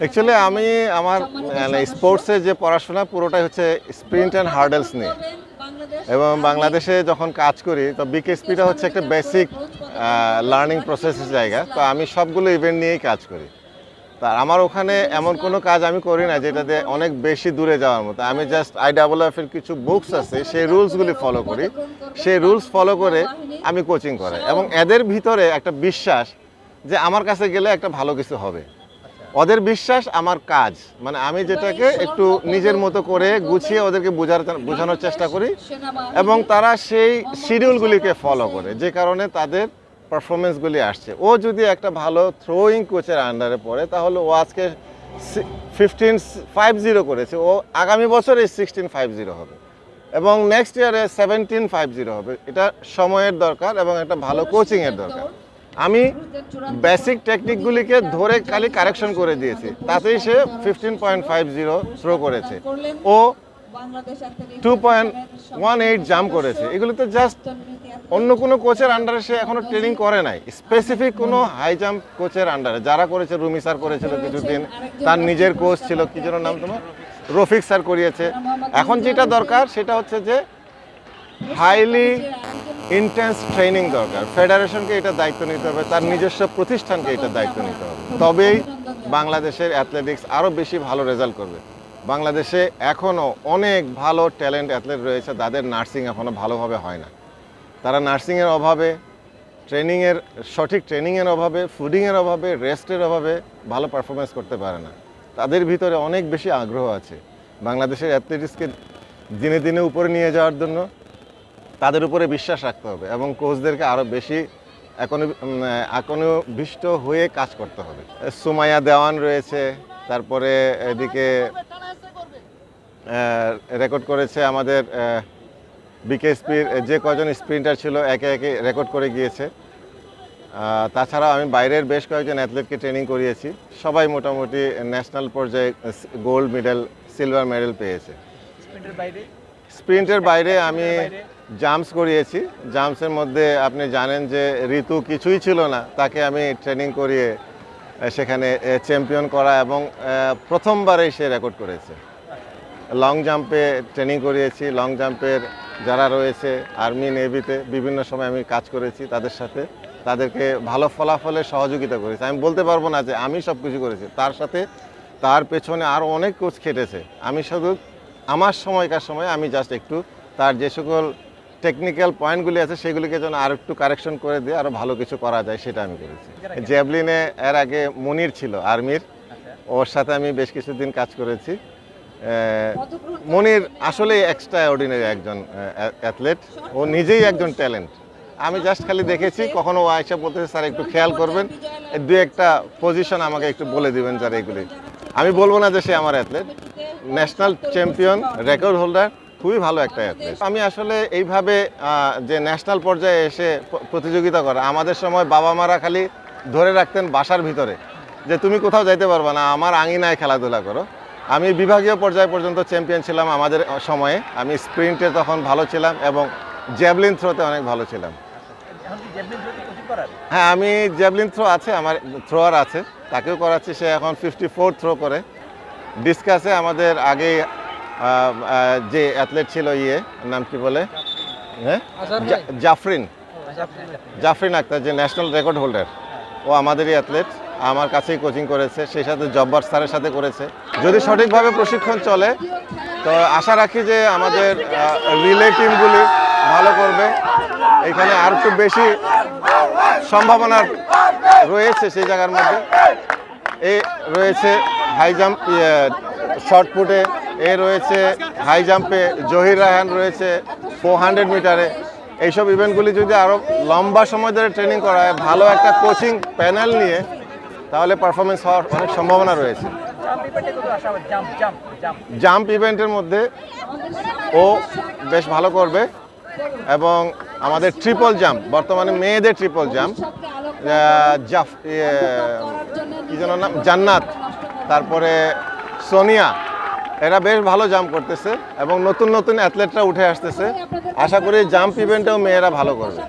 Actually আমি আমার স্পোর্টসে যে পড়াশোনা পুরোটাই হচ্ছে স্প্রিন্ট অ্যান্ড হার্ডেলস নিয়ে, এবং বাংলাদেশে যখন কাজ করি তো বিকেএসপিটা হচ্ছে একটা বেসিক লার্নিং প্রসেসের জায়গা। তো আমি সবগুলো ইভেন্ট নিয়েই কাজ করি। তা আমার ওখানে এমন কোনো কাজ আমি করি না যেটাতে অনেক বেশি দূরে যাওয়ার মতো। আমি জাস্ট IAAF এর কিছু বুকস আছে, সেই রুলসগুলি ফলো করি, সেই রুলস ফলো করে আমি কোচিং করি, এবং এদের ভিতরে একটা বিশ্বাস যে আমার কাছে গেলে একটা ভালো কিছু হবে। ওদের বিশ্বাস আমার কাজ, মানে আমি যেটাকে একটু নিজের মতো করে গুছিয়ে ওদেরকে বোঝানোর চেষ্টা করি, এবং তারা সেই শিডিউলগুলিকে ফলো করে, যে কারণে তাদের পারফরমেন্সগুলি আসছে। ও যদি একটা ভালো থ্রোয়িং কোচের আন্ডারে পড়ে তাহলে ও আজকে 1550 করেছে, ও আগামী বছরে 1650 হবে, এবং নেক্সট ইয়ারে 1750 হবে। এটা সময়ের দরকার এবং একটা ভালো কোচিংয়ের দরকার। আমি বেসিক টেকনিকগুলিকে ধরে খালি কারেকশন করে দিয়েছি, তাতেই সে 15.50 থ্রো করেছে, ও 2.18 জাম্প করেছে। এগুলো তো জাস্ট অন্য কোনো কোচের আন্ডারে সে এখনো ট্রেনিং করে নাই, স্পেসিফিক কোনো হাই জাম্প কোচের আন্ডারে। যারা করেছে, রুমি স্যার করেছিল কিছুদিন, তার নিজের কোচ ছিল, কি যেন নাম তোমার, রফিক স্যার করিয়েছে। এখন যেটা দরকার সেটা হচ্ছে যে হাইলি ইন্টেন্স ট্রেনিং দরকার। ফেডারেশনকে এটা দায়িত্ব নিতে হবে, তার নিজস্ব প্রতিষ্ঠানকে এটা দায়িত্ব নিতে হবে, তবেই বাংলাদেশের অ্যাথলেটিক্স আরও বেশি ভালো রেজাল্ট করবে। বাংলাদেশে এখনও অনেক ভালো ট্যালেন্ট অ্যাথলেট রয়েছে, তাদের নার্সিং এখনও ভালোভাবে হয় না। তারা নার্সিংয়ের অভাবে, সঠিক ট্রেনিংয়ের অভাবে, ফুডিংয়ের অভাবে, রেস্টের অভাবে ভালো পারফরমেন্স করতে পারে না। তাদের ভিতরে অনেক বেশি আগ্রহ আছে। বাংলাদেশের অ্যাথলেটিক্সকে দিনে দিনে উপরে নিয়ে যাওয়ার জন্য তাদের উপরে বিশ্বাস রাখতে হবে, এবং কোচদেরকে আরও বেশি একনিষ্ঠ হয়ে কাজ করতে হবে। সুমাইয়া দেওয়ান রয়েছে, তারপরে এদিকে রেকর্ড করেছে আমাদের বিকেএসপির যে কজন স্প্রিন্টার ছিল, একে একে রেকর্ড করে গিয়েছে। তাছাড়াও আমি বাইরের বেশ কয়েকজন অ্যাথলেটকে ট্রেনিং করিয়েছি, সবাই মোটামুটি ন্যাশনাল পর্যায়ে গোল্ড মেডেল, সিলভার মেডেল পেয়েছে। স্প্রিন্টের বাইরে আমি জাম্পস করিয়েছি। জাম্পসের মধ্যে আপনি জানেন যে ঋতু কিছুই ছিল না, তাকে আমি ট্রেনিং করিয়ে সেখানে চ্যাম্পিয়ন করা, এবং প্রথমবারেই সে রেকর্ড করেছে। লং জাম্পে ট্রেনিং করিয়েছি। লং জাম্পের যারা রয়েছে আর্মি, নেভিতে বিভিন্ন সময় আমি কাজ করেছি তাদের সাথে, তাদেরকে ভালো ফলাফলের সহযোগিতা করেছি। আমি বলতে পারবো না যে আমি সব কিছু করেছি, তার সাথে তার পেছনে আরও অনেক কোচ খেটেছে। আমি শুধু আমার সময়কার সময় আমি জাস্ট একটু তার যে সকল টেকনিক্যাল পয়েন্টগুলি আছে সেগুলিকে যেন আর একটু কারেকশন করে দিয়ে আরও ভালো কিছু করা যায় সেটা আমি করেছি। জ্যাভলিনে এর আগে মনির ছিল আর্মির, ওর সাথে আমি বেশ কিছুদিন কাজ করেছি। মনির আসলে এক্সট্রা অর্ডিনারি একজন অ্যাথলেট, ও নিজেই একজন ট্যালেন্ট। আমি জাস্ট খালি দেখেছি, কখনো ও আয়সা বলতেছে স্যার একটু খেয়াল করবেন, দু একটা পজিশন আমাকে একটু বলে দিবেন স্যার। এগুলি আমি বলবো না যে সে আমার athlete, national champion, record holder, খুবই ভালো একটা অ্যাথলেট। আমি আসলে এইভাবে যে ন্যাশনাল পর্যায়ে এসে প্রতিযোগিতা করা, আমাদের সময় বাবা মারা খালি ধরে রাখতেন বাসার ভিতরে যে তুমি কোথাও যাইতে পারবা না, আমার আঙিনায় খেলাধুলা করো। আমি বিভাগীয় পর্যায় পর্যন্ত চ্যাম্পিয়ন ছিলাম আমাদের সময়ে। আমি স্প্রিন্টে তখন ভালো ছিলাম এবং জ্যাভলিন থ্রোতে অনেক ভালো ছিলাম। হ্যাঁ, আমি জ্যাভলিন থ্রো আছে, আমার থ্রোয়ার আছে, তাকেও করাচ্ছি। সে এখন 54 থ্রো করে। ডিসকাসে আমাদের আগে যে অ্যাথলেট ছিল, নাম কি বলে, হ্যাঁ, জাফরিন আক্তার, যে ন্যাশনাল রেকর্ড হোল্ডার, ও আমাদেরই অ্যাথলেট, আমার কাছেই কোচিং করেছে, সেই সাথে জব্বার স্যারের সাথে করেছে। যদি সঠিকভাবে প্রশিক্ষণ চলে তো আশা রাখি যে আমাদের রিলে টিমগুলি ভালো করবে। এখানে আর একটু বেশি সম্ভাবনা রয়েছে সেই জায়গার মধ্যে। এই রয়েছে হাই জাম্প, শর্ট পুটে, রয়েছে হাই জাম্পে জহির রায়হান রয়েছে, 400 মিটারে। এইসব ইভেন্টগুলি যদি আরও লম্বা সময় ধরে ট্রেনিং করা হয়, ভালো একটা কোচিং প্যানেল নিয়ে, তাহলে পারফরমেন্স হওয়ার অনেক সম্ভাবনা রয়েছে। জাম্প ইভেন্টের মধ্যে ও বেশ ভালো করবে, এবং আমাদের ট্রিপল জাম্প, বর্তমানে মেয়েদের ট্রিপল জাম্প, কি যেন নাম, জান্নাত, তারপরে সোনিয়া, এরা বেশ ভালো জাম্প করতেছে, এবং নতুন নতুন অ্যাথলেটরা উঠে আসতেছে। আশা করি জাম্প ইভেন্টেও মেয়েরা ভালো করবে।